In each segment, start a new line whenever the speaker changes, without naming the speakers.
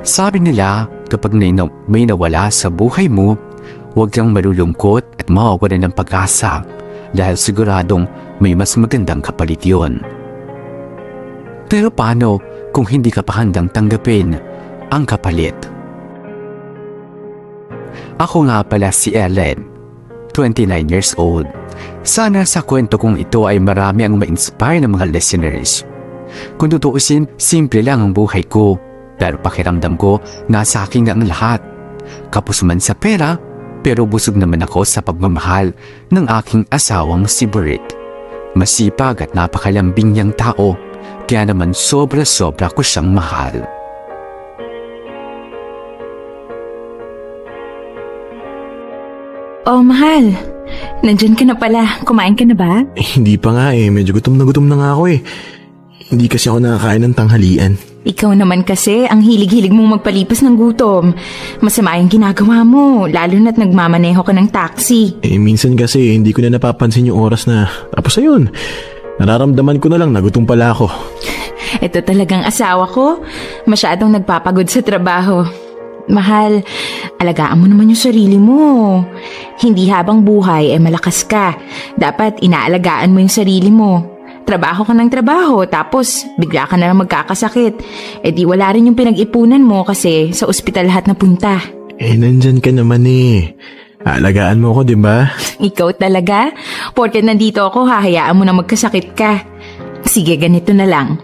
Sabi nila, kapag may nawala sa buhay mo, huwag kang malulungkot at mawawalan ng pag-asa dahil siguradong may mas magandang kapalit yun. Pero paano kung hindi ka pa handang tanggapin ang kapalit? Ako nga pala si Ellen, 29 years old. Sana sa kwento kong ito ay marami ang ma-inspire ng mga listeners. Kung tutuusin, simple lang ang buhay ko, pero pakiramdam ko nasa akin na ang lahat. Kapos man sa pera, pero busog naman ako sa pagmamahal ng aking asawang si Bert. Masipag at napakalambing niyang tao, kaya naman sobra-sobra ko siyang mahal.
Oh, mahal. Nandyan ka na pala. Kumain ka na ba?
Hindi pa nga medyo gutom na nga ako Hindi kasi ako nakakain ng tanghalian.
Ikaw naman kasi, ang hilig-hilig mong magpalipas ng gutom. Masama yung ginagawa mo, lalo na't nagmamaneho ka ng taxi.
Minsan kasi hindi ko na napapansin yung oras na. Tapos ayun, nararamdaman ko na lang na gutom pala ako.
Ito talagang asawa ko. Masyadong nagpapagod sa trabaho. Mahal, alagaan mo naman yung sarili mo. Hindi habang buhay malakas ka. Dapat inaalagaan mo yung sarili mo. Trabaho ka ng trabaho, tapos bigla ka na lang magkakasakit. Di wala rin yung pinag-ipunan mo kasi sa ospital lahat napunta.
Nandyan ka naman Aalagaan mo ako, di ba?
Ikaw talaga? Porket nandito ako, hahayaan mo na magkasakit ka. Sige, ganito na lang.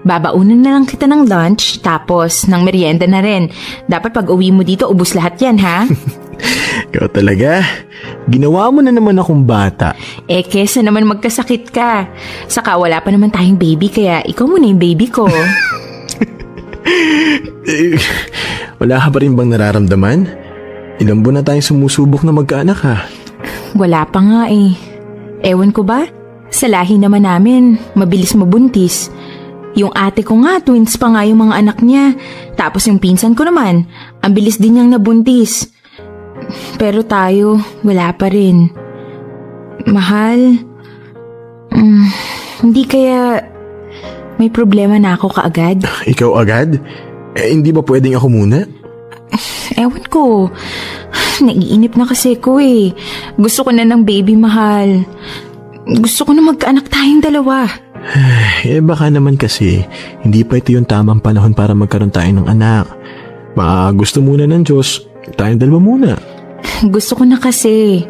Babaunan na lang kita ng lunch, tapos ng merienda na rin. Dapat pag uwi mo dito, ubus lahat yan, ha?
Ikaw talaga. Ginawa mo na naman akong bata.
Kesa naman magkasakit ka. Saka wala pa naman tayong baby, kaya ikaw muna yung baby ko.
Wala ka pa rin bang nararamdaman? Ilang buwan na tayong sumusubok na magkaanak ha?
Wala pa nga Ewan ko ba? Sa lahi naman namin, mabilis mabuntis. Yung ate ko nga, twins pa nga yung mga anak niya. Tapos yung pinsan ko naman, ang bilis din niyang nabuntis. Pero tayo, wala pa rin. Mahal, hindi kaya may problema na ako kaagad?
Ikaw agad? Hindi ba pwedeng ako muna?
Ewan ko. Naiinip na kasi ko Gusto ko na ng baby, mahal. Gusto ko na magkaanak tayong dalawa.
Baka naman kasi hindi pa ito yung tamang panahon para magkaroon tayo ng anak. Baka gusto muna ng Diyos, tayong dalawa muna.
Gusto ko na kasi.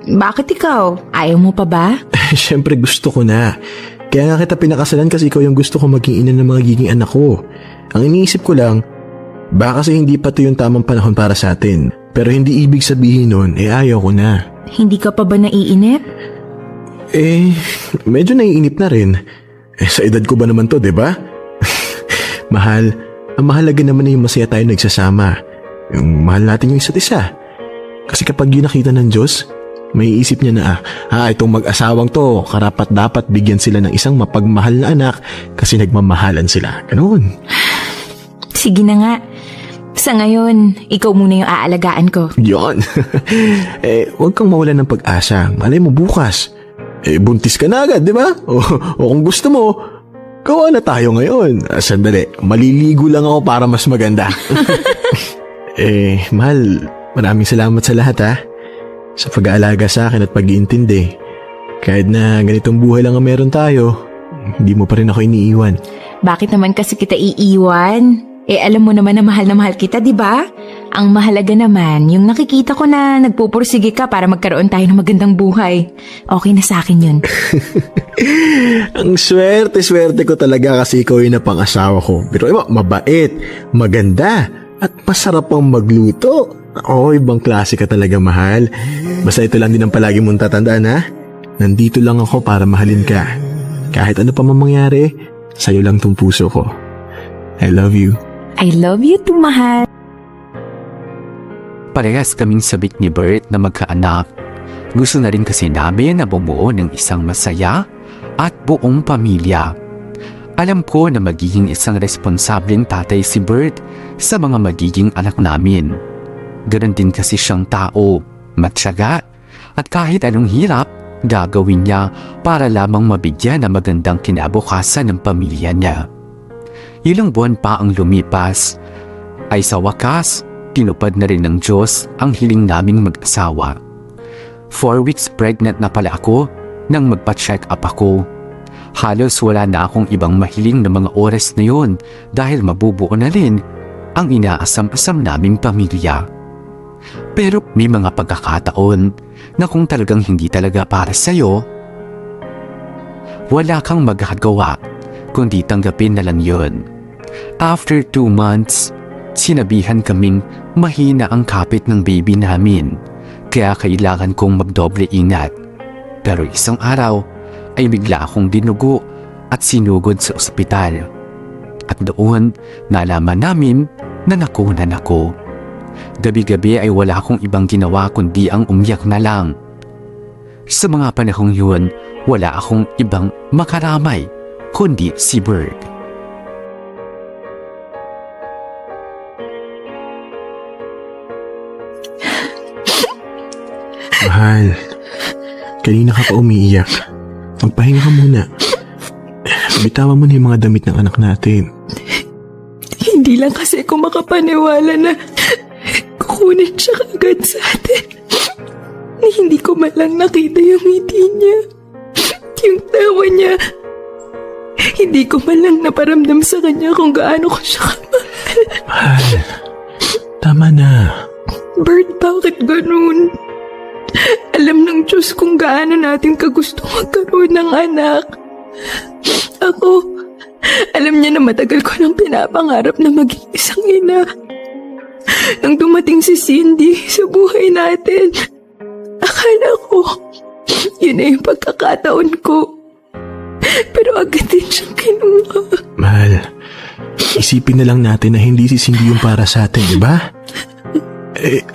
Bakit ikaw? Ayaw mo pa ba?
Siyempre gusto ko na. Kaya nga kita pinakasalan kasi ikaw yung gusto ko maging ina ng mga giging anak ko. Ang iniisip ko lang, baka kasi hindi pa ito yung tamang panahon para sa atin. Pero hindi ibig sabihin nun, ayaw ko na.
Hindi ka pa ba naiinip?
Medyo naiinip na rin. Sa edad ko ba naman to, diba? Mahal, ang mahalaga naman yung masaya tayo nagsasama. Yung mahal natin yung isa't isa. Kasi kapag yun nakita ng Diyos, may isip niya na, itong mag-asawang to, karapat dapat bigyan sila ng isang mapagmahal na anak kasi nagmamahalan sila. Ganun.
Sige na nga. Sa ngayon, ikaw muna yung aalagaan ko.
Yon. Huwag kang mawalan ng pag-asa. Malay mo bukas. Buntis ka na agad, di ba? O kung gusto mo, gawa na tayo ngayon. Sandali, maliligo lang ako para mas maganda. Mahal, maraming salamat sa lahat sa pag-aalaga sa akin at pag-iintindi. Kahit na ganitong buhay lang ang meron tayo, hindi mo pa rin ako iniiwan.
Bakit naman kasi kita iiwan? Alam mo naman na mahal kita, di ba? Ang mahalaga naman, yung nakikita ko na nagpupursige ka para magkaroon tayo ng magandang buhay. Okay na sa akin yun.
Ang swerte ko talaga kasi ikaw yung napang-asawa ko. Pero mabait, maganda, at masarap pang magluto. Ibang klase ka talaga, mahal. Basta ito lang din ang palagi mong tatandaan, Nandito lang ako para mahalin ka. Kahit ano pa man mangyari, sa'yo lang tong puso ko. I love you.
I love you too, mahal.
Parehas kaming sabik ni Bert na magkaanak. Gusto na rin kasi namin na bumuo ng isang masaya at buong pamilya. Alam ko na magiging isang responsableng tatay si Bert sa mga magiging anak namin. Ganon din kasi siyang tao, matyaga, at kahit anong hirap, gagawin niya para lamang mabigyan ng magandang kinabukasan ng pamilya niya. Ilang buwan pa ang lumipas, ay sa wakas, tinupad na rin ng Diyos ang hiling naming mag-asawa. 4 weeks pregnant na pala ako nang magpa-check up ako. Halos wala na akong ibang mahiling na mga oras na yon dahil mabubuo na rin ang inaasam-asam naming pamilya. Pero may mga pagkakataon na kung talagang hindi talaga para sa'yo, wala kang magagawa kundi tanggapin na lang yun. After 2 months, sinabihan kaming mahina ang kapit ng baby namin, kaya kailangan kong magdoble ingat. Pero isang araw ay bigla akong dinugo at sinugod sa ospital. At doon nalaman namin na nakunan ako. Gabi-gabi ay wala akong ibang ginawa kundi ang umiyak na lang. Sa mga panahong yun, wala akong ibang makaramay kundi si Bird.
Mahal, kanina ka pa umiiyak. Magpahinga ka muna. Bitawan mo na yung mga damit ng anak natin.
Hindi lang kasi ako makapaniwala na kukunin siya agad sa atin. Hindi ko man lang nakita yung ngiti niya, yung tawa niya. Hindi ko man lang naparamdam sa kanya kung gaano ko siya kamahal.
Mahal, tama na.
Bert, bakit ganun? Alam ng Diyos kung gaano natin kagusto magkaroon ng anak. Ako, alam niya na matagal ko nang pinapangarap na maging isang ina. Nang dumating si Cindy sa buhay natin, akala ko, yun na yung pagkakataon ko. Pero agad din siyang kinuha.
Mahal, isipin na lang natin na hindi si Cindy yung para sa atin, di ba?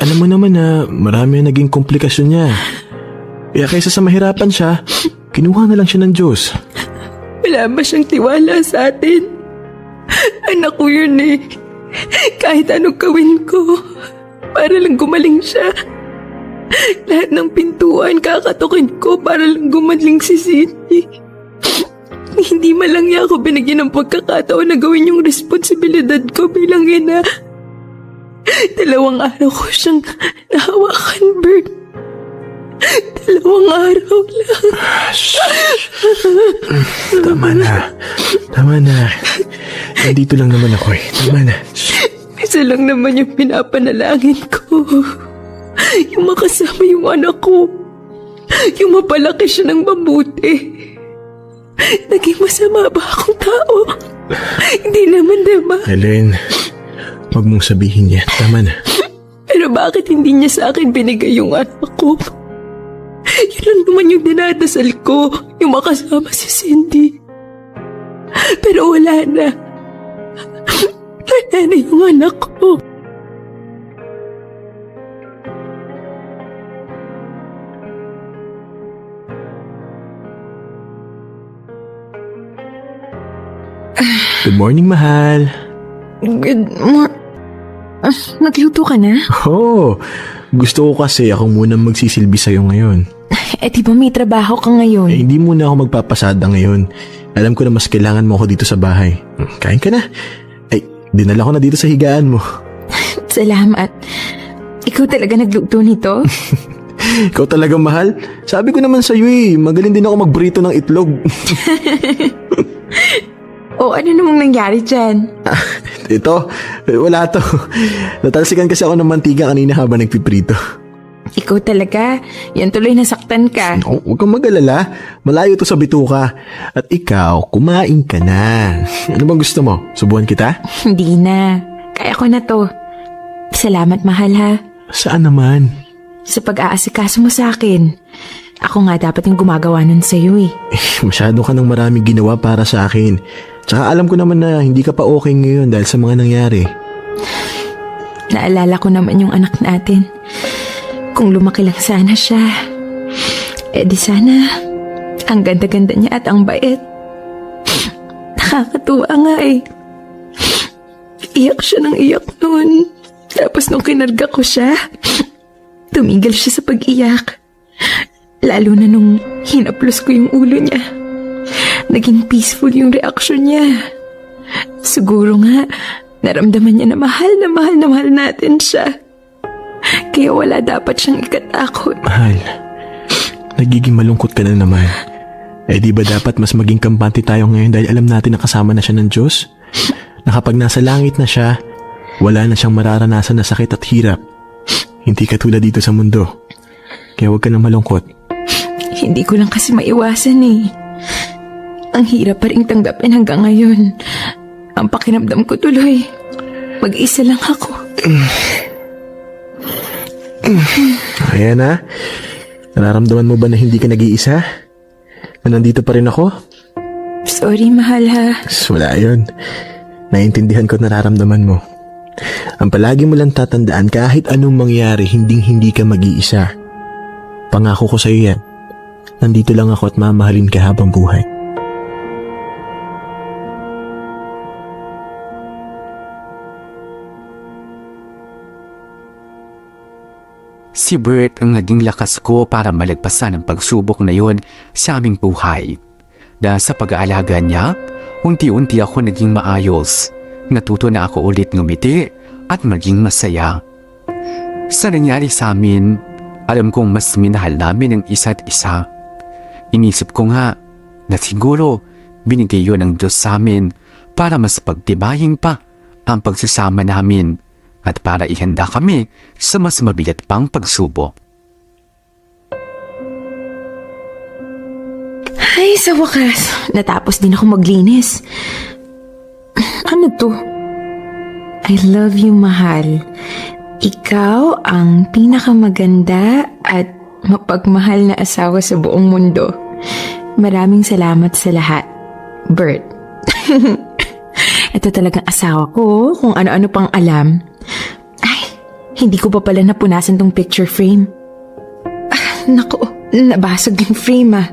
Alam mo naman na marami ang naging komplikasyon niya. Kaya kaysa sa mahirapan siya, kinuha na lang siya ng Diyos.
Wala ba siyang tiwala sa atin? Anak ko yun eh. Kahit anong gawin ko, para lang gumaling siya. Lahat ng pintuan kakatukin ko para lang gumaling si Cindy. Hindi man lang niya ako binigyan ng pagkakataon na gawin yung responsibilidad ko bilang ina. 2 araw ko siyang nahawakan, Bert. 2 araw lang.
Tama na. Nandito lang naman ako eh. Tama na.
Isa lang naman yung pinapanalangin ko. Yung makasama yung anak ko. Yung mapalaki siya ng mabuti. Naging masama ba akong tao? Hindi naman, diba?
Helen, huwag mong sabihin yan. Tama na.
Pero bakit hindi niya sa akin binigay yung anak ko? Yun lang naman yung dinadasal ko, yung makasama si Cindy. Pero wala na. Wala na yung anak ko.
Good morning, mahal.
Nagluto ka na?
Oh, gusto ko kasi ako muna magsisilbi sa'yo ngayon.
Eh di ba may trabaho ka ngayon?
Hindi muna ako magpapasada ngayon. Alam ko na mas kailangan mo ako dito sa bahay. Kain ka na. Ay, dinala ko na dito sa higaan mo.
Salamat. Ikaw talaga nagluto nito?
Ikaw talaga mahal. Sabi ko naman sa'yo eh, magaling din ako magbrito ng itlog.
O ano namang nangyari dyan?
Ito, wala to. Natalsikan kasi ako ng mantiga kanina habang nagpiprito.
Ikaw talaga. Yan tuloy nasaktan ka.
No, huwag kang mag-alala. Malayo to sa bituka. At ikaw, kumain ka na. Ano bang gusto mo? Subuhan kita?
Hindi na. Kaya ko na to. Salamat, mahal ha.
Saan naman?
Sa pag-aasikaso mo sa akin. Ako nga dapat yung gumagawa nun sa'yo eh.
Masyado ka ng maraming ginawa para sa akin. Tsaka alam ko naman na hindi ka pa okay ngayon dahil sa mga nangyari.
Naalala ko naman yung anak natin. Kung lumaki lang sana siya, di sana ang ganda-ganda niya at ang bait. Nakakatuwa nga eh. Iyak siya ng iyak noon. Tapos nung kinarga ko siya, tumigil siya sa pag-iyak. Lalo na nung hinaplos ko yung ulo niya. Naging peaceful yung reaksyon niya. Siguro nga, Naramdaman niya na mahal natin siya. Kaya wala dapat siyang ikatakot.
Mahal, nagiging malungkot ka na naman. Eh di ba dapat mas maging kampante tayo ngayon dahil alam natin na kasama na siya ng Diyos? Na kapag nasa langit na siya, wala na siyang mararanasan na sakit at hirap. Hindi katulad dito sa mundo. Kaya huwag ka nang malungkot.
Hindi ko lang kasi maiwasan eh. Ang hirap pa rin tanggapin hanggang ngayon. Ang pakiramdam ko tuloy, mag-isa lang ako.
Ayan na. Nararamdaman mo ba na hindi ka nag-iisa? Na nandito pa rin ako?
Sorry, mahal ha.
Wala yun. Naiintindihan ko nararamdaman mo. Ang palagi mo lang tatandaan kahit anong mangyari, hindi ka mag-iisa. Pangako ko sa iyo yan. Nandito lang ako at mamahalin ka habang buhay.
Si Bert ang naging lakas ko para malagpasan ang pagsubok na yon sa aming buhay. Dahil sa pag-aalaga niya, unti-unti ako naging maayos. Natuto na ako ulit ngumiti at maging masaya. Sa nangyari sa amin, alam kong mas minahal namin ang isa't isa. Inisip ko nga na siguro binigay yun ng Diyos sa amin para mas pagtibayin pa ang pagsasama namin at para ihanda kami sa mas mabigat pang pagsubok.
Ay, sa wakas, natapos din ako maglinis. Ano to? I love you, mahal. Ikaw ang pinakamaganda at mapagmahal na asawa sa buong mundo. Maraming salamat sa lahat, Bert. Ito talagang asawa ko, kung ano-ano pang alam. Ay, hindi ko pa pala napunasan tong picture frame. Naku, nabasag yung frame ah.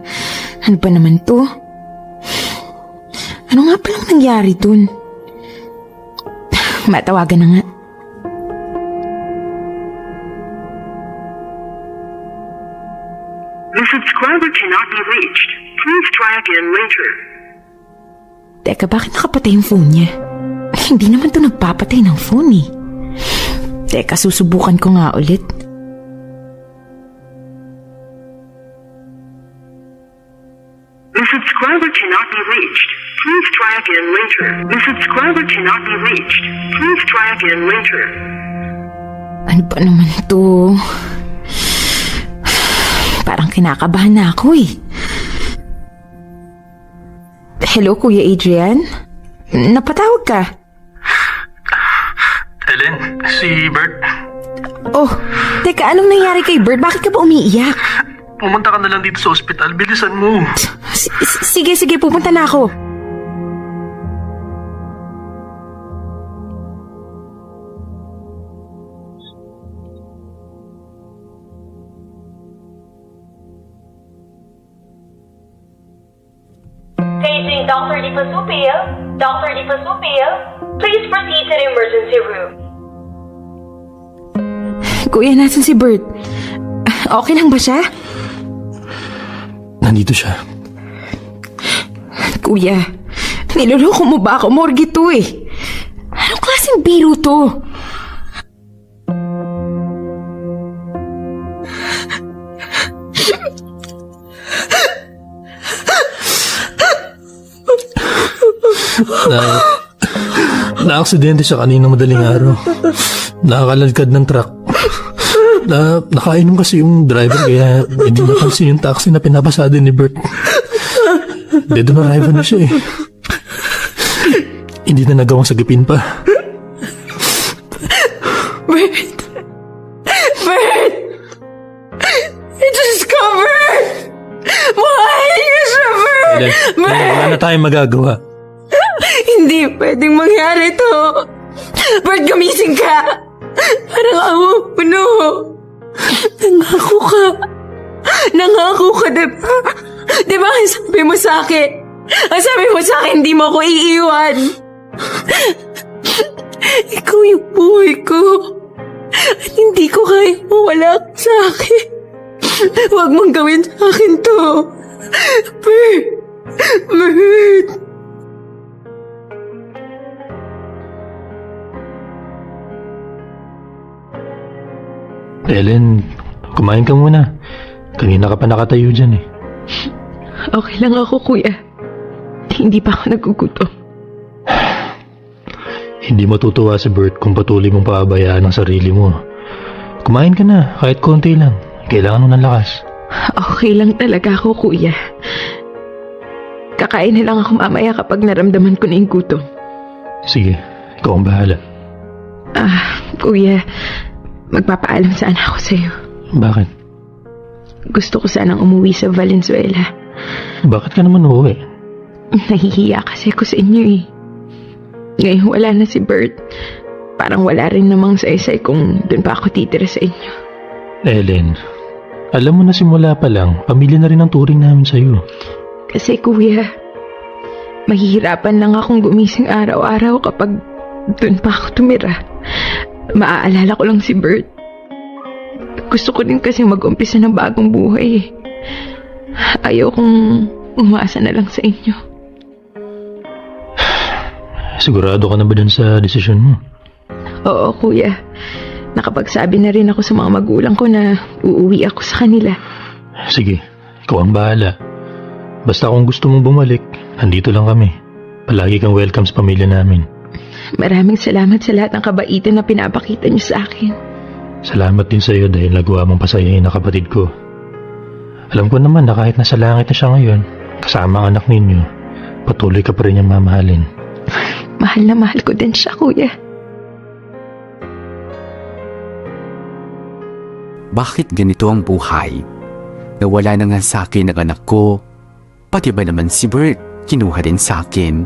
Ano ba naman to? Ano nga palang nangyari dun? Matawagan na nga.
The subscriber cannot be reached. Please try again later.
Teka, bakit nakapatay yung phone niya? Hindi naman to nagpapatay ng phone eh. Teka, susubukan ko nga ulit.
The subscriber cannot be reached. Please try again later. The subscriber cannot be reached. Please try again later.
Ano ba naman to? Parang kinakabahan na ako eh. Hello, Kuya Adrian? Napatawag ka?
Helen, si Bert.
Oh, teka, anong nangyari kay Bert? Bakit ka ba umiiyak?
Pumunta ka na lang dito sa ospital. Bilisan mo.
Sige, pupunta na ako.
Paging Dr. Di Pasupil. Dr. Di Pasupil, please proceed to the emergency room.
Kuya, nasan si Bert? Okay lang ba siya?
Nandito siya.
Kuya, niloloko mo ba ako? Morgue to eh. Anong klaseng biro to?
Na-aksidente siya kanina madaling araw. Nakakalalkad ng truck. Nakainom kasi yung driver kaya hindi napansin yung taxi na pinapasada ni Bert. Dead on arrival na siya eh. Hindi na nagawang sagipin pa.
Bert! It is covered! Mahal niyo siya, Bert!
Wala na tayong magagawa.
Hindi pwedeng mangyari to. Bert, gumising ka! Parang awa mo, no? Nangako ka, diba? Diba ang sabi mo sa akin? Ang sabi mo sa akin, hindi mo ako iiwan. Ikaw yung buhay ko. At hindi ko kaya mawala ka sa akin. Huwag mong gawin sa akin to. Bert!
Ellen, kumain ka muna. Kanina ka pa nakatayo dyan eh.
Okay lang ako, kuya. Hindi pa ako nagugutom.
Hindi matutuwa si Bert kung patuloy mong paabayaan ang sarili mo. Kumain ka na, kahit konti lang. Kailangan mo ng lakas.
Okay lang talaga ako, kuya. Kakain na lang ako mamaya kapag naramdaman ko na yung gutom.
Sige, ikaw ang bahala.
Kuya, magpapaalam sana ako sa'yo.
Bakit?
Gusto ko sanang umuwi sa Valenzuela.
Bakit ka naman uuwi?
Nahihiya kasi ako sa inyo eh. Ngayon wala na si Bert. Parang wala rin namang saysay kung doon pa ako titira sa inyo.
Ellen, alam mo na simula pa lang, pamilya na rin ang turing namin sa'yo.
Kasi kuya, mahihirapan lang akong gumising araw-araw kapag doon pa ako tumira. Maaalala ko lang si Bert. Gusto ko din kasi mag-umpisa ng bagong buhay eh. Ayaw kong umasa na lang sa inyo.
Sigurado ka na ba dun sa desisyon mo?
Oo, kuya. Nakapagsabi na rin ako sa mga magulang ko na uuwi ako sa kanila.
Sige, ikaw ang bahala. Basta kung gusto mong bumalik, nandito lang kami. Palagi kang welcome sa pamilya namin.
Maraming salamat sa lahat ng kabaitan na pinapakita niyo sa akin.
Salamat din sa iyo dahil nagawa mong pasayahin ang kapatid ko. Alam ko naman na kahit nasa langit na siya ngayon, kasama ang anak ninyo, patuloy ka pa rin niyang mamahalin.
Mahal na mahal ko din siya, kuya.
Bakit ganito ang buhay? Nawala na nga sa akin ang anak ko. Pati ba naman si Bert, kinuha din sa akin.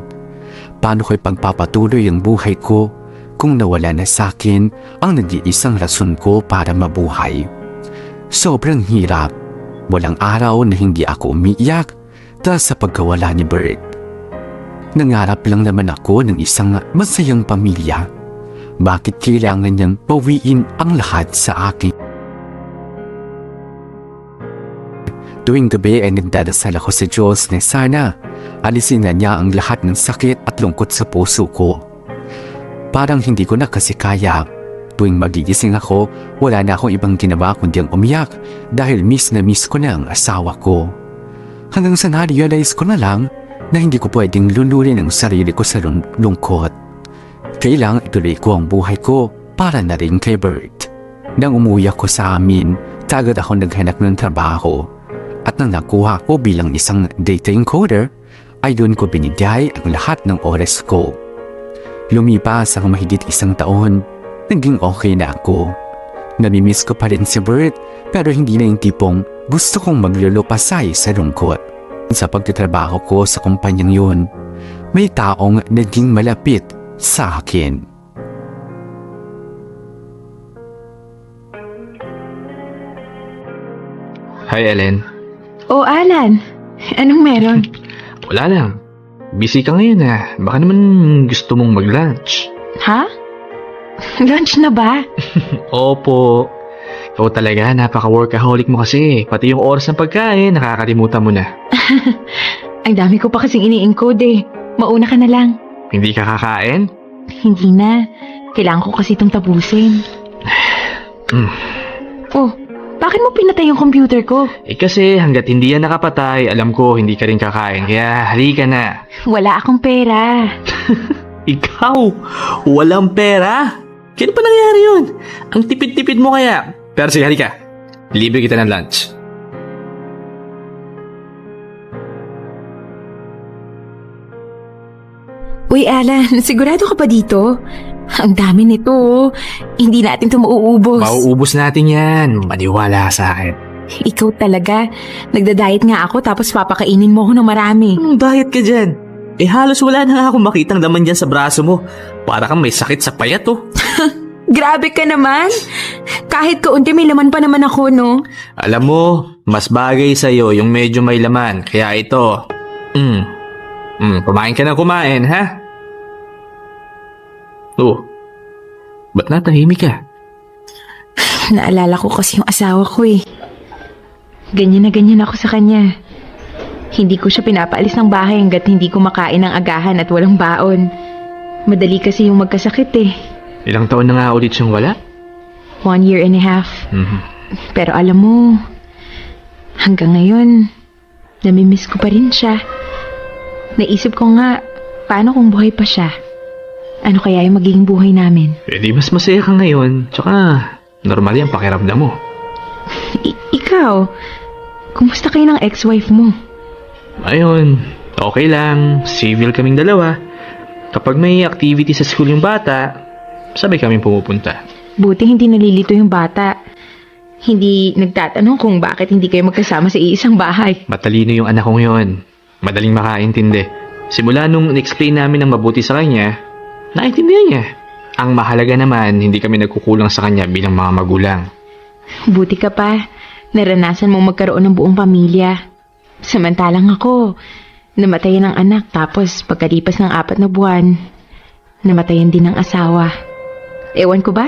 Paano ko'y pagpapatuloy ang buhay ko kung nawala na sa akin ang nag-iisang rason ko para mabuhay? Sobrang hirap. Walang araw na hindi ako umiiyak dahil sa pagkawala ni Bert. Nangarap lang naman ako ng isang masayang pamilya. Bakit kailangan niyang pawiin ang lahat sa akin? Tuwing gabi ay nagdadasal ako sa Diyos na sana alisin na niya ang lahat ng sakit at lungkot sa puso ko. Parang hindi ko na kasi kaya. Tuwing magigising ako, wala na akong ibang ginawa kundi ang umiyak dahil miss na miss ko na ang asawa ko. Hanggang sa na-realize ko na lang na hindi ko pwedeng lulurin ang sarili ko sa lungkot. Kailangang ituloy ko ang buhay ko para na rin kay Bert. Nang umuwi ako sa amin, tagad ako naghanap ng trabaho. At nang nakuha ko bilang isang data encoder, ay doon ko binigay ang lahat ng oras ko. Lumipas ang mahigit 1 taon, naging okay na ako. Namimiss ko pa rin si Bert, pero hindi na yung tipong gusto kong maglulupasay sa lungkot. Sa pagtatrabaho ko sa kumpanyang yun, may taong naging malapit sa akin.
Hi, Ellen.
Oh, Alan. Anong meron?
Wala lang. Busy ka ngayon ah. Baka naman gusto mong mag-lunch.
Ha? Lunch na ba?
Opo. Ikaw talaga, napaka-workaholic mo kasi. Pati yung oras ng pagkain, nakakalimutan mo na.
Ang dami ko pa kasing ini-encode eh. Mauna ka na lang.
Hindi ka kakain?
Hindi na. Kailangan ko kasi itong tapusin. Oh, bakit mo pinatay yung computer ko?
Eh kasi hanggat hindi yan nakapatay, alam ko hindi ka rin kakain. Kaya halika na.
Wala akong pera.
Ikaw? Walang pera? Kailan pa nangyari yun? Ang tipid-tipid mo kaya. Pero sige, halika. Libre kita ng lunch.
Uy, Alan, sigurado ka pa dito? Ang dami nito, oh. Hindi natin ito mauubos.
Mauubos natin yan. Maniwala sa akin.
Ikaw talaga. Nagda-diet nga ako tapos papakainin mo ako ng marami.
Anong diet ka dyan? Eh halos wala na nga akong makitang laman dyan sa braso mo. Para kang may sakit sa payat oh.
Grabe ka naman. Kahit kaunti may laman pa naman ako, no?
Alam mo, mas bagay sa'yo yung medyo may laman. Kaya ito. Kumain ka na kumain, ha? Oh, ba't natahimik ka?
Naalala ko kasi yung asawa ko eh. Ganyan na ganyan ako sa kanya. Hindi ko siya pinapaalis ng bahay hanggat hindi ko makain ng agahan at walang baon. Madali kasi yung magkasakit eh.
Ilang taon na nga ulit siyang wala?
1.5 years.
Mhm.
Pero alam mo, hanggang ngayon, namimiss ko pa rin siya. Naisip ko nga, paano kung buhay pa siya? Ano kaya yung magiging buhay namin?
Eh di mas masaya ka ngayon. Tsaka, normal yan pakiramdam mo.
Ikaw, kumusta kayo ng ex-wife mo?
Ayun, okay lang. Civil kaming dalawa. Kapag may activity sa school yung bata, sabay kaming pumupunta.
Buti hindi nalilito yung bata. Hindi nagtatanong kung bakit hindi kayo magkasama sa iisang bahay.
Matalino yung anak kong yun. Madaling makaintindi. Simula nung in-explain namin ng mabuti sa kanya, naintindihan niya. Ang mahalaga naman, hindi kami nagkukulang sa kanya bilang mga magulang.
Buti ka pa, naranasan mong magkaroon ng buong pamilya. Samantalang ako, namatayan ng anak tapos pagkalipas ng 4 na buwan, namatayan din ng asawa. Ewan ko ba?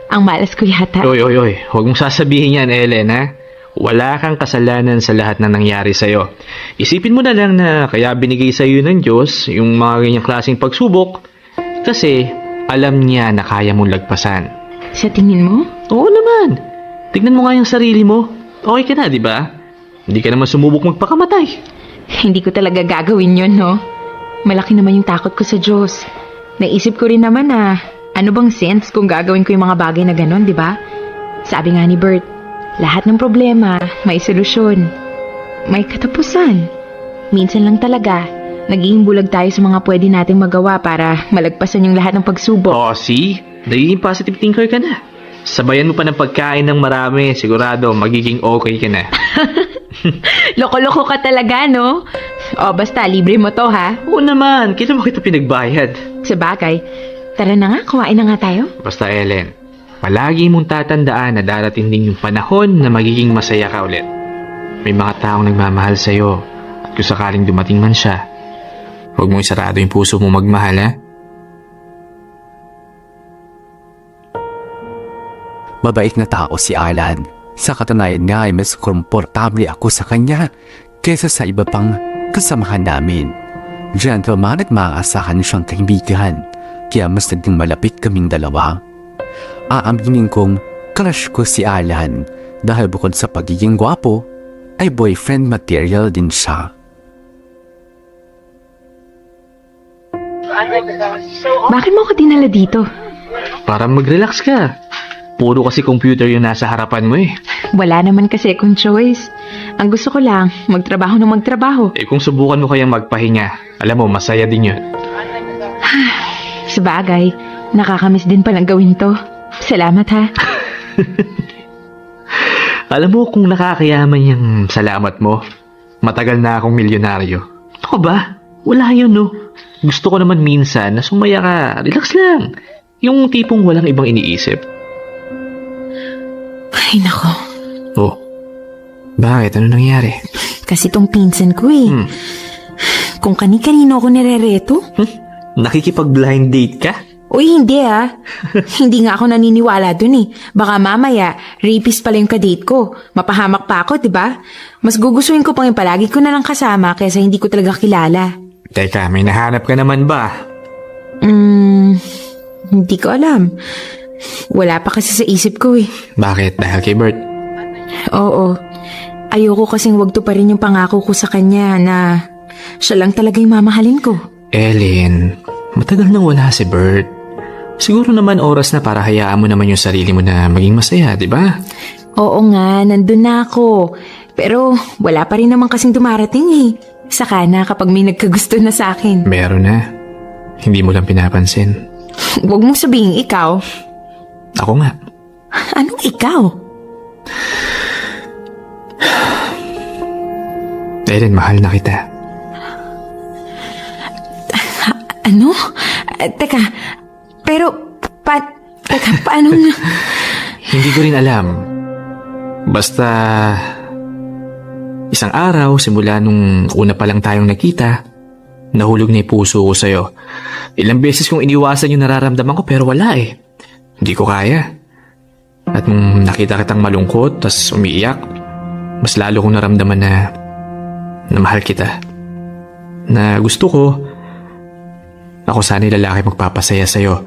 Ang malas ko yata.
Oy, huwag mong sasabihin yan, Ellen, ha? Wala kang kasalanan sa lahat na nangyari sa'yo. Isipin mo na lang na kaya binigay sa'yo ng Diyos yung mga ganyang klaseng pagsubok kasi alam niya na kaya mong lagpasan.
Sa tingin mo?
Oo naman. Tignan mo nga yung sarili mo. Okay ka na, di ba? Hindi ka naman sumubok magpakamatay.
Hindi ko talaga gagawin yon, no? Malaki naman yung takot ko sa Diyos. Naisip ko rin naman na ano bang sense kung gagawin ko yung mga bagay na ganon, di ba? Sabi nga ni Bert, lahat ng problema may solusyon. May katapusan. Minsan lang talaga, naging bulag tayo sa mga pwede nating magawa para malagpasan yung lahat ng pagsubok.
Oh, see? Nagiging positive thinker ka na. Sabayan mo pa ng pagkain ng marami, sigurado magiging okay ka na.
Loko-loko ka talaga, no? O, basta, libre mo to, ha?
Oo naman, kailan mo kita pinagbayad?
Sa bagay, tara na nga, kumain na nga tayo.
Basta Ellen, palagi mong tatandaan na darating din yung panahon na magiging masaya ka ulit. May mga taong nagmamahal sa'yo at kung sakaling dumating man siya, huwag mong isarado yung puso mo magmahal, ha?
Mabait na tao si Alan. Sa katunayan nga ay mas komportable ako sa kanya kaysa sa iba pang kasamahan namin. Gentleman at maaasahan siyang kaibigan, kaya mas naging malapit kaming dalawa. Aaminin kong crush ko si Alan dahil bukod sa pagiging gwapo, ay boyfriend material din siya.
Bakit mo ako dinala dito?
Para mag-relax ka. Puro kasi computer yung nasa harapan mo eh.
Wala naman kasi akong choice. Ang gusto ko lang, magtrabaho na magtrabaho.
Eh kung subukan mo kayang magpahinga, alam mo, masaya din yun.
Sa bagay, nakakamiss din palang gawin to. Salamat, ha?
Alam mo kung nakakayaman yung salamat mo, matagal na akong milyonaryo. Ako ba? Wala yun, no? Gusto ko naman minsan na sumaya ka, relax lang. Yung tipong walang ibang iniisip.
Ay, nako.
Oh, bakit? Ano nangyari?
Kasi tong pinsan ko eh. Kung kani-kanino ako nirereto.
Nakikipag-blind date ka?
Uy, hindi ah. Hindi nga ako naniniwala dun eh. Baka mamaya, rapist pala yung kadate ko. Mapahamak pa ako, diba? Mas gugustuhin ko pang yung palagi ko na lang kasama kaysa hindi ko talaga kilala.
Teka, may nahanap ka naman ba?
Hindi ko alam. Wala pa kasi sa isip ko eh.
Bakit? Dahil kay Bert?
Oo. Ayoko kasing wag to pa rin yung pangako ko sa kanya na siya lang talaga yung mamahalin ko.
Ellen, matagal nang wala si Bert. Siguro naman oras na para hayaan mo naman yung sarili mo na maging masaya, di ba?
Oo nga, nandun na ako. Pero wala pa rin naman kasing dumarating eh. Saka na kapag may nagkagusto na sa akin.
Meron na. Hindi mo lang pinapansin.
Huwag mong sabihin ikaw.
Ako nga.
Anong ikaw?
Ellen, mahal na kita.
Ano? Teka, pero teka, paano nga?
Hindi ko rin alam. Basta isang araw, simula nung una pa lang tayong nakita, nahulog na yung puso ko sa'yo. Ilang beses kong iniwasan yung nararamdaman ko pero wala eh. Hindi ko kaya. At nung nakita kitang malungkot tas umiiyak, mas lalo kong naramdaman na mahal kita. Na gusto ko, ako sana yung lalaki magpapasaya sa'yo.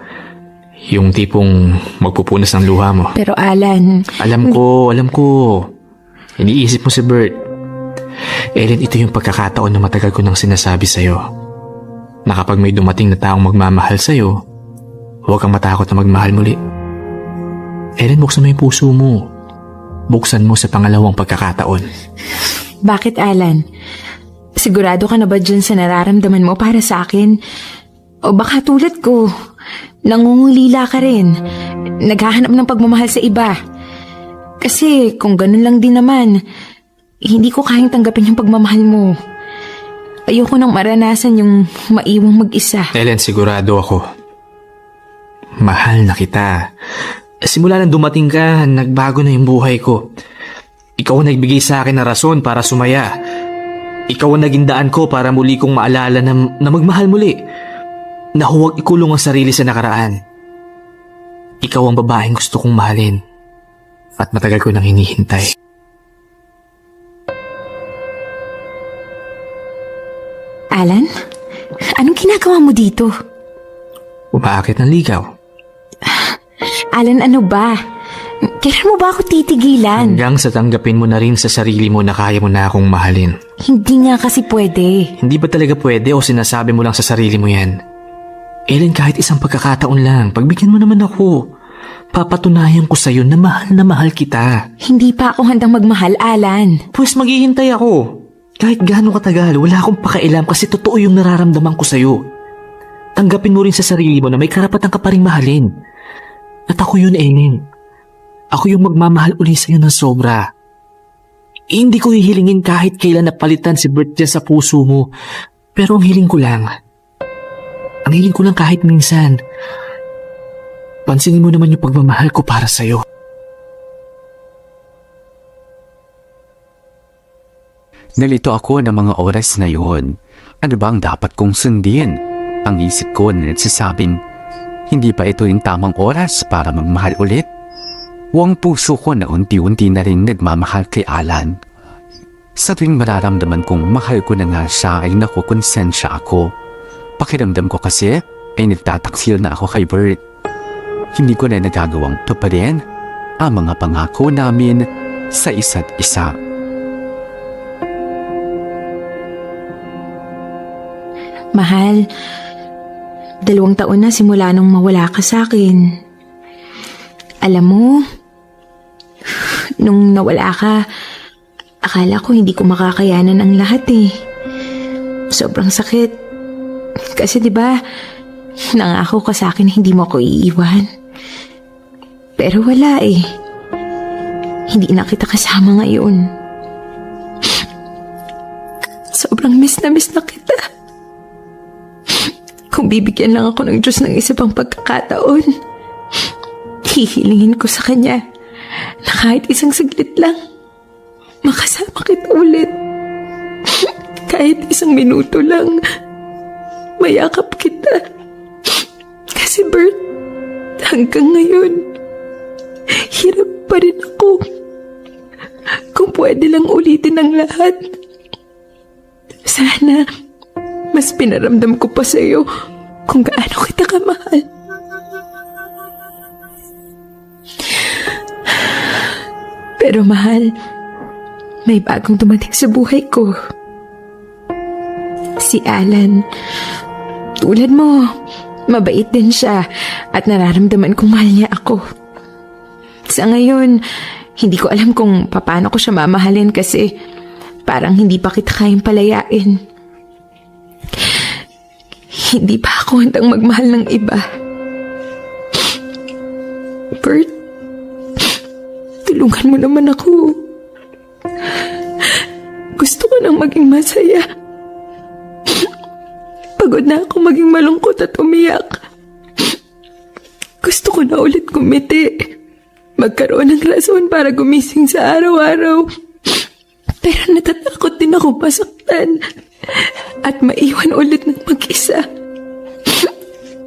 Yung tipong magpupunas ng luha mo.
Pero Alan,
Alam ko. Iniisip mo si Bert. Ellen, ito yung pagkakataon na matagal ko nang sinasabi sa'yo. Na kapag may dumating na taong magmamahal sa'yo, huwag kang matakot na magmahal muli. Ellen, buksan mo yung puso mo. Buksan mo sa pangalawang pagkakataon.
bakit Alan? Sigurado ka na ba dyan sa nararamdaman mo para sa akin? O baka tulad ko, nangungulila ka rin. Naghahanap ng pagmamahal sa iba. Kasi kung ganun lang din naman, hindi ko kayang tanggapin yung pagmamahal mo. Ayoko nang maranasan yung maiwang mag-isa.
Ellen, sigurado ako. Mahal na kita. Simula nang dumating ka, nagbago na yung buhay ko. Ikaw ang nagbigay sa akin ng rason para sumaya. Ikaw ang naging daan ko para muli kong maalala na magmahal muli. Na huwag ikulong ang sarili sa nakaraan. Ikaw ang babaeng gusto kong mahalin. At matagal ko nang hinihintay.
Alan? Anong ginagawa mo dito?
Umaakit ng ligaw.
Alan, ano ba? Kailan mo ba ako titigilan?
Hanggang sa tanggapin mo na rin sa sarili mo na kaya mo na akong mahalin.
Hindi nga kasi pwede.
Hindi ba talaga pwede o sinasabi mo lang sa sarili mo yan? Ellen, kahit isang pagkakataon lang, pagbigyan mo naman ako. Papatunayan ko sa'yo na mahal kita.
Hindi pa ako handang magmahal, Alan.
Pues maghihintay ako. Kahit gaano katagal, wala akong pakailam kasi totoo yung nararamdaman ko sa'yo. Tanggapin mo rin sa sarili mo na may karapatan ka pa rin mahalin. At ako yun, Ellen. Ako yung magmamahal uli sa'yo ng sobra. Hindi ko hihilingin kahit kailan napalitan si Bert dyan sa puso mo. Pero ang hiling ko lang kahit minsan, pansinin mo naman yung pagmamahal ko para sa'yo.
Nalito ako ng mga oras na yun. Ano ba ang dapat kong sundin? Ang isip ko na nagsasabing, hindi pa ito yung tamang oras para magmahal ulit. Huwag puso ko na unti-unti na rin nagmamahal kay Alan. Sa tuwing mararamdaman kong mahal ko na nga siya ay nakukonsensya ako. Pakiramdam ko kasi ay nagtataksil na ako kay Bert. Hindi ko na nagagawang tuparin ang mga pangako namin sa isa't isa.
Mahal, 2 taon na simula nung mawala ka sa akin. Alam mo, nung nawala ka, akala ko hindi ko makakayanan ang lahat eh. Sobrang sakit. Kasi 'di ba, nangako ka sa akin na hindi mo ako iiwan. Pero wala eh. Hindi na kita kasama ngayon. Sobrang miss na kita. Kung bibigyan lang ako ng Diyos ng isa pang pagkakataon, hihilingin ko sa Kanya na kahit isang saglit lang, makasama kita ulit. Kahit isang minuto lang, mayakap kita. Kasi Bert, hanggang ngayon, hirap pa rin ako. Kung pwede lang ulitin ang lahat, sana mas pinaramdam ko pa sa'yo kung gaano kita kamahal. Pero mahal, may bagong dumating sa buhay ko. Si Alan. Tulad mo, mabait din siya at nararamdaman kong mahal niya ako. Sa ngayon, hindi ko alam kung paano ko siya mamahalin kasi parang hindi pa kita kayang palayain. Hindi pa ako handang magmahal ng iba. Bert, tulungan mo naman ako. Gusto ko nang maging masaya. Pagod na ako maging malungkot at umiyak. Gusto ko na ulit kumiti. Magkaroon ng rason para gumising sa araw-araw. Pero natatakot din ako masaktan at maiwan ulit ng mag-isa.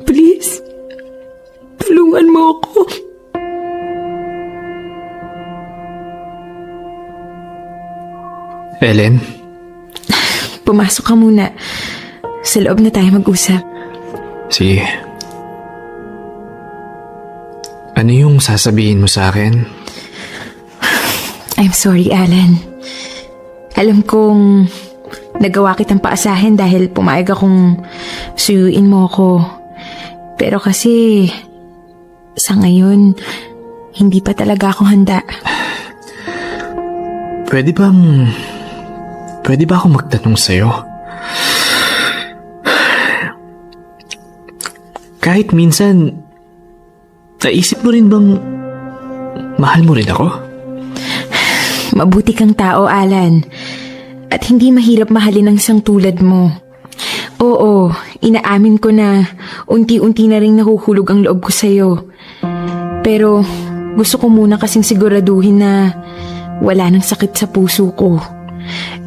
Please, tulungan mo ako.
Ellen?
Pumasok ka muna. Sa loob na tayo mag-usap.
Sige. Ano yung sasabihin mo sa akin?
I'm sorry, Alan. Alam kong nagawa kitang paasahin dahil pumayag akong suyuin mo ko. Pero kasi sa ngayon, hindi pa talaga ako handa.
Pwede ba ako magtanong sa'yo? Kahit minsan, naisip mo rin bang mahal mo rin ako?
Mabuti kang tao, Alan. At hindi mahirap mahalin ang isang tulad mo. Oo, inaamin ko na unti-unti na rin nahuhulog ang loob ko sa'yo. Pero gusto ko muna kasing siguraduhin na wala nang sakit sa puso ko.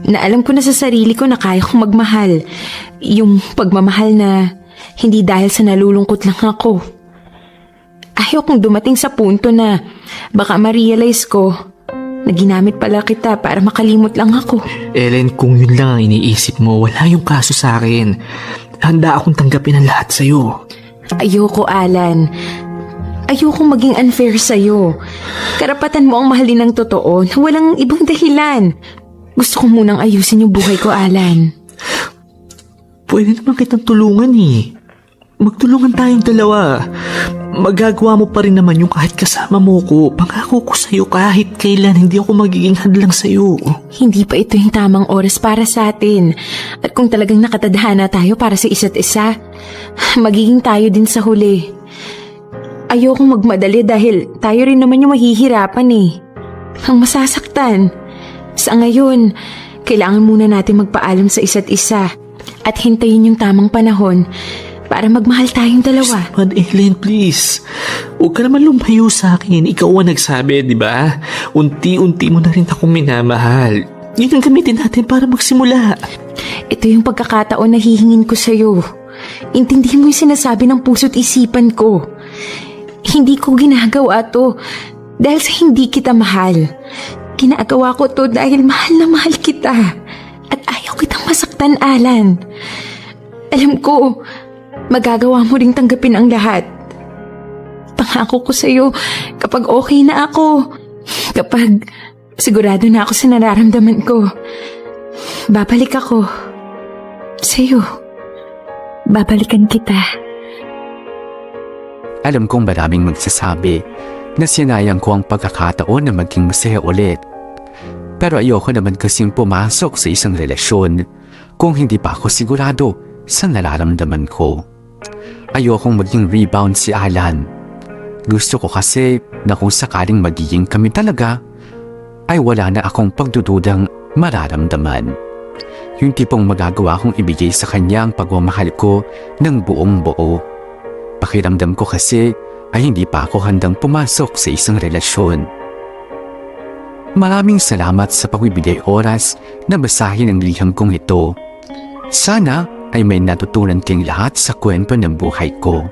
Na alam ko na sa sarili ko na kaya kong magmahal. Yung pagmamahal na hindi dahil sa nalulungkot lang ako. Ayaw kong dumating sa punto na baka ma-realize ko na ginamit pala kita para makalimot lang ako.
Ellen, kung yun lang ang iniisip mo, wala yung kaso sa akin. Handa akong tanggapin ang lahat sa'yo.
Ayoko, Alan. Ayokong maging unfair sa'yo. Karapatan mo ang mahalin ng totoo na walang ibang dahilan. Gusto ko munang ayusin yung buhay ko, Alan.
Pwede naman kitang tulungan eh. Magtulungan tayong dalawa. Magagawa mo pa rin naman yung kahit kasama mo ko. Pangako ko sa'yo kahit kailan hindi ako magiging hadlang sa'yo.
Hindi pa ito yung tamang oras para sa atin. At kung talagang nakatadhana tayo para sa isa't isa, magiging tayo din sa huli. Ayokong magmadali dahil tayo rin naman yung mahihirapan eh. Ang masasaktan. Sa ngayon, kailangan muna natin magpaalam sa isa't isa at hintayin yung tamang panahon para magmahal tayong dalawa.
Man, Ellen, please. Huwag ka naman lumayo sa akin. Ikaw ang nagsabi, di ba? Unti-unti mo na rin akong minamahal. Yun ang gamitin natin para magsimula.
Ito yung pagkakataon na hihingin ko sa'yo. Intindihin mo yung sinasabi ng puso't isipan ko. Hindi ko ginagawa to dahil sa hindi kita mahal. Ginagawa ko to dahil mahal na mahal kita. At ayaw kitang masaktan, Alan. Alam ko, magagawa mo ring tanggapin ang lahat. Pangako ko sa'yo, kapag okay na ako, kapag sigurado na ako sa nararamdaman ko, babalik ako sa'yo. Babalikan kita.
Alam kong maraming magsasabi na sinayang ko ang pagkakataon na maging masaya ulit. Pero ayoko naman kasing pumasok sa isang relasyon kung hindi pa ako sigurado sa nararamdaman ko. Ayokong maging rebound si Alan. Gusto ko kasi na kung sakaling magiging kami talaga, ay wala na akong pagdududang mararamdaman. Yung tipong magagawa kong ibigay sa kanya ang pagmamahal ko ng buong buo. Pakiramdam ko kasi ay hindi pa ako handang pumasok sa isang relasyon. Maraming salamat sa pagbibigay oras na basahin ang liham kong ito. Sana ay may natutunan kayong lahat sa kwento ng buhay ko.